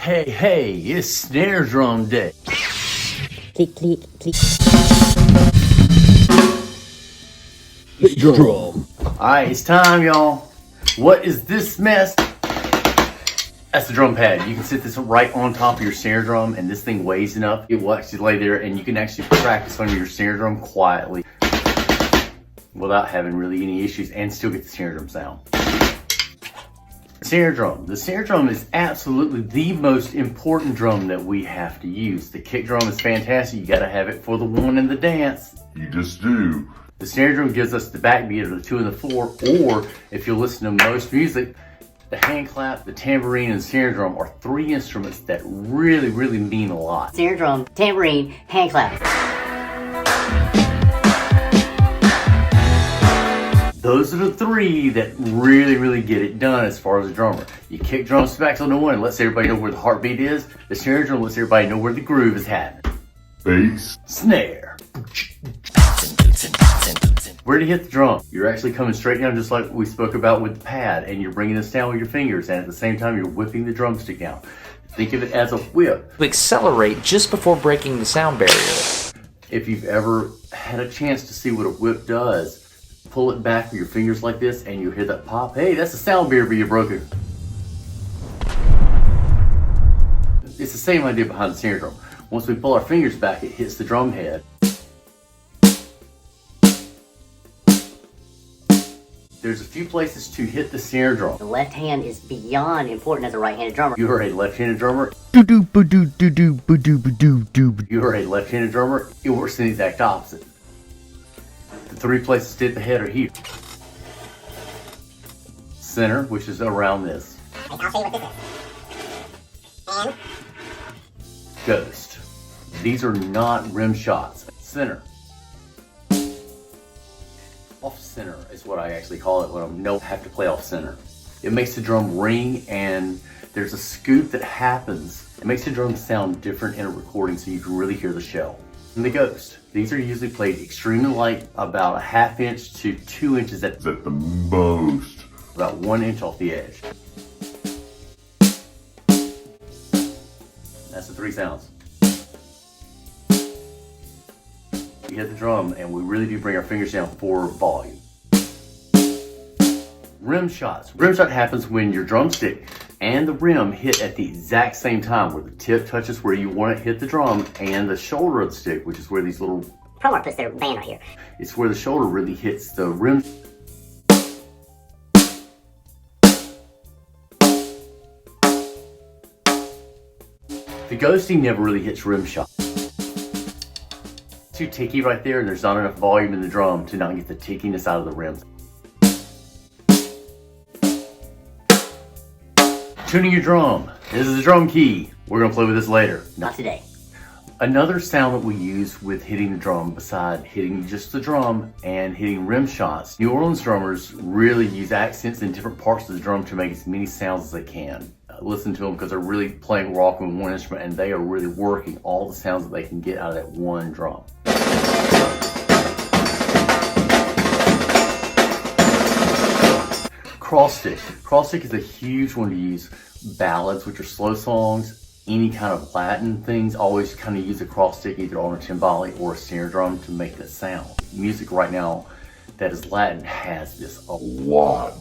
Hey, it's snare drum day. Click, click, click. Drum. Alright, it's time, y'all. What is this mess? That's the drum pad. You can sit this right on top of your snare drum, and this thing weighs enough. It will actually lay there, and you can actually practice on your snare drum quietly without having really any issues and still get the snare drum sound. Snare drum. The snare drum is absolutely the most important drum that we have to use. The kick drum is fantastic. You gotta have it for the one in the dance. You just do. The snare drum gives us the backbeat of the 2 and the 4, or if you listen to most music, the hand clap, the tambourine, and snare drum are 3 instruments that really mean a lot. Snare drum, tambourine, hand clap. Those are the 3 that really get it done as far as a drummer. You kick drum smacks on the one and lets everybody know where the heartbeat is. The snare drum lets everybody know where the groove is happening. Bass. Snare. Where to hit the drum? You're actually coming straight down just like we spoke about with the pad, and you're bringing this down with your fingers, and at the same time you're whipping the drumstick down. Think of it as a whip. To accelerate just before breaking the sound barrier. If you've ever had a chance to see what a whip does, pull it back with your fingers like this and you hear that pop. Hey, that's the sound barrier being broken. It's the same idea behind the snare drum. Once we pull our fingers back, it hits the drum head. There's a few places to hit the snare drum. The left hand is beyond important as a right-handed drummer. You are a left-handed drummer. You are a left-handed drummer. It works the exact opposite. The 3 places to hit the head are here. Center, which is around this. I'll show you what this is. And Ghost. These are not rim shots. Center. Off center is what I actually call it when I have to play off center. It makes the drum ring, and there's a scoop that happens. It makes the drum sound different in a recording so you can really hear the shell. And the ghost. These are usually played extremely light, about a 1/2 inch to 2 inches at At the most. about 1 inch off the edge. That's the 3 sounds. We hit the drum and we really do bring our fingers down for volume. Rim shots. Rim shot happens when your drumstick and the rim hit at the exact same time, where the tip touches where you want to hit the drum, and the shoulder of the stick, which is where these little Promark puts their band right here. it's where the shoulder really hits the rim. The ghosting never really hits rim shot. Too ticky right there, and there's not enough volume in the drum to not get the tickiness out of the rims. Tuning your drum. This is the drum key. We're gonna play with this later. Not today. Another sound that we use with hitting the drum, beside hitting just the drum and hitting rim shots, New Orleans drummers really use accents in different parts of the drum to make as many sounds as they can. Listen to them, because they're really playing rock on one instrument, and they are really working all the sounds that they can get out of that one drum. Crossstick. Crossstick is a huge one to use. Ballads, which are slow songs, any kind of Latin things, always kind of use a crossstick either on a timbale or a snare drum to make that sound. Music right now that is Latin has this a lot.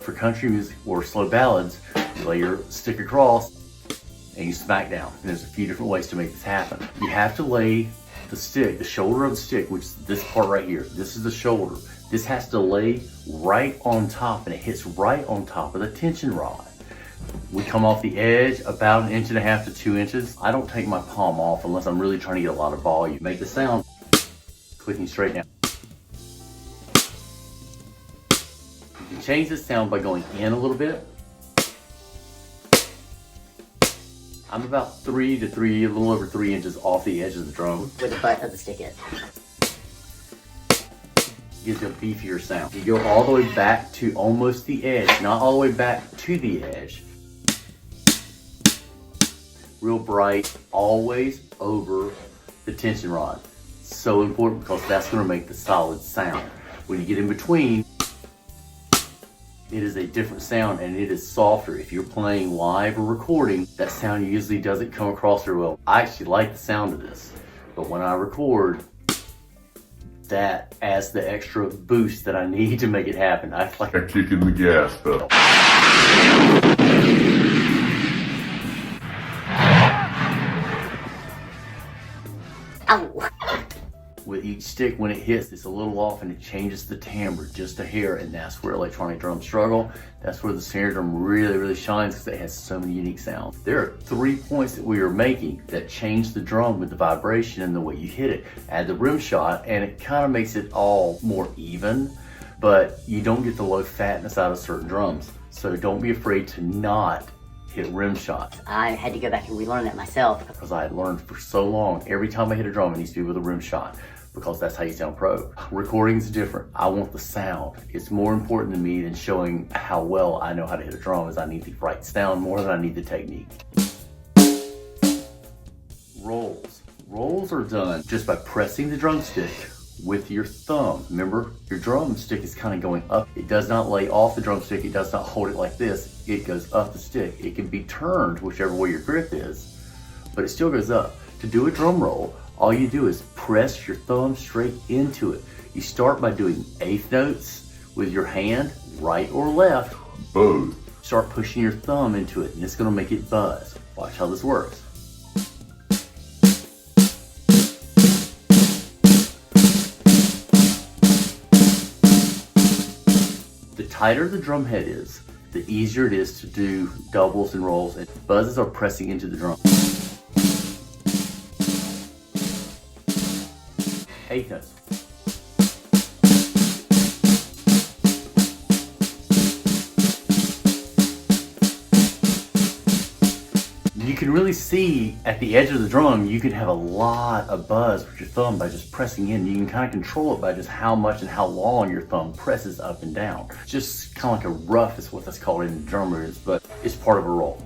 For country music or slow ballads, you lay your stick across and you smack down. And there's a few different ways to make this happen. You have to lay the stick, the shoulder of the stick, which is this part right here. This is the shoulder. This has to lay right on top, and it hits right on top of the tension rod. We come off the edge about 1.5 inches to 2 inches. I don't take my palm off unless I'm really trying to get a lot of volume. Make the sound clicking straight down. You can change the sound by going in a little bit. I'm about a little over 3 inches off the edge of the drum. Where the butt of the stick is. Gives you a beefier sound. You go all the way back to almost the edge, not all the way back to the edge. Real bright, always over the tension rod. So important, because that's going to make the solid sound. When you get in between, It is a different sound and it is softer. If you're playing live or recording, that sound usually doesn't come across very well. I actually like the sound of this, but when I record, that adds the extra boost that I need to make it happen. I like A kick in the gas pedal. Ow. With each stick, when it hits, it's a little off and it changes the timbre just a hair, and that's where electronic drums struggle. That's where the snare drum really shines, because it has so many unique sounds. There are 3 points that we are making that change the drum with the vibration and the way you hit it. Add the rim shot and it kind of makes it all more even, but you don't get the low fatness out of certain drums. So don't be afraid to not hit rim shots. I had to go back and relearn that myself. Because I had learned for so long, every time I hit a drum, it needs to be with a rim shot, because that's how you sound pro. Recording's different. I want the sound. It's more important to me than showing how well I know how to hit a drum, is I need the right sound more than I need the technique. Rolls. Rolls are done just by pressing the drumstick with your thumb. Remember, your drumstick is kind of going up. It does not lay off the drumstick. It does not hold it like this. It goes up the stick. It can be turned whichever way your grip is, but it still goes up. To do a drum roll, all you do is press your thumb straight into it. You start by doing eighth notes with your hand, right or left. Both. Start pushing your thumb into it, and it's gonna make it buzz. Watch how this works. The tighter the drum head is, the easier it is to do doubles and rolls, and buzzes are pressing into the drum. Eighth notes. You can really see at the edge of the drum, you can have a lot of buzz with your thumb by just pressing in. You can kind of control it by just how much and how long your thumb presses up and down. Just kind of like a rough is what that's called in the drummers, but it's part of a roll.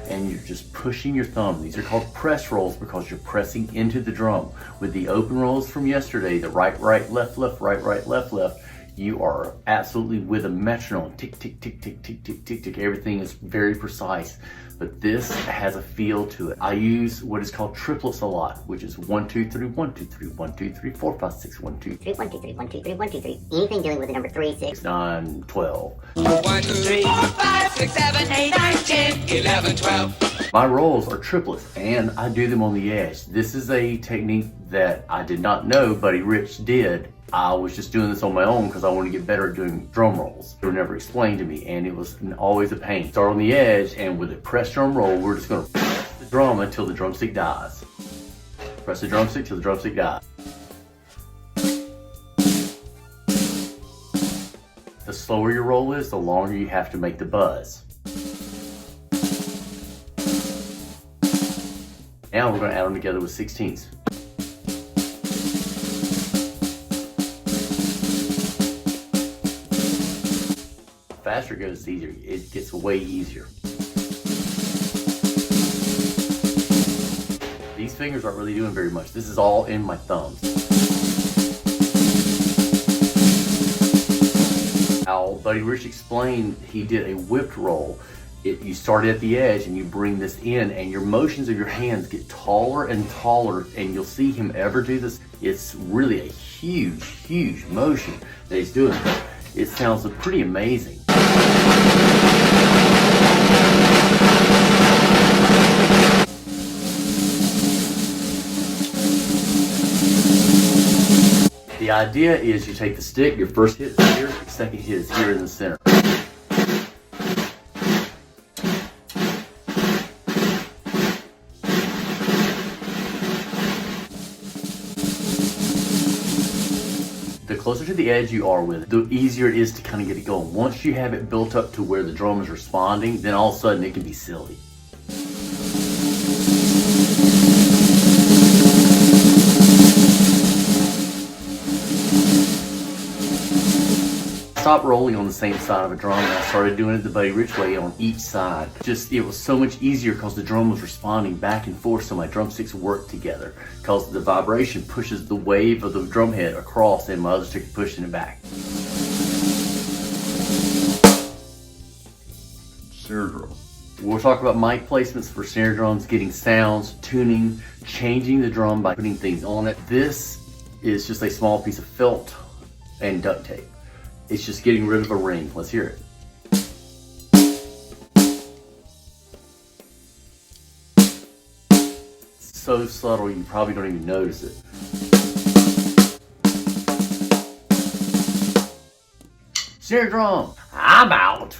And you're just pushing your thumb. These are called press rolls because you're pressing into the drum. With the open rolls from yesterday, the right, left, right, left, you are absolutely with a metronome. Tick, tick, tick, tick, tick, tick, tick, tick. Everything is very precise, but this has a feel to it. I use what is called triplets a lot, which is 1, 2, 3, 1, 2, 3, 1, 2, 3, 4, 5, 6, 1, 2, 3, 1, 2, 3, 1, 2, 3, 1, 2, 3. Anything dealing with the number 3, 6, 9, 12. 1, 2, 3, 4, 5, 6, 7, 8, 9, 10, 11, 12. My rolls are triplets, and I do them on the edge. This is a technique that I did not know Buddy Rich did. I was just doing this on my own because I wanted to get better at doing drum rolls. They were never explained to me, and it was always a pain. Start on the edge, and with a press drum roll, we're just gonna press the drum until the drumstick dies. Press the drumstick till the drumstick dies. The slower your roll is, the longer you have to make the buzz. Now we're gonna add them together with 16ths. Faster it goes, the easier. It gets way easier. These fingers aren't really doing very much. This is all in my thumbs. How Buddy Rich explained, he did a whipped roll. You start at the edge and you bring this in, and your motions of your hands get taller and taller, and you'll see him ever do this. It's really a huge motion that he's doing. It sounds pretty amazing. The idea is you take the stick, your first hit is here, your second hit is here in the center. The closer to the edge you are with it, the easier it is to kind of get it going. Once you have it built up to where the drum is responding, then all of a sudden it can be silly. I stopped rolling on the same side of a drum, and I started doing it the Buddy Rich way on each side. It was so much easier because the drum was responding back and forth, so my drumsticks worked together because the vibration pushes the wave of the drum head across and my other stick pushing it back. snare drum. We'll talk about mic placements for snare drums, getting sounds, tuning, changing the drum by putting things on it. This is just a small piece of felt and duct tape. It's just getting rid of a ring. Let's hear it. It's so subtle you probably don't even notice it. Snare drum, I'm out.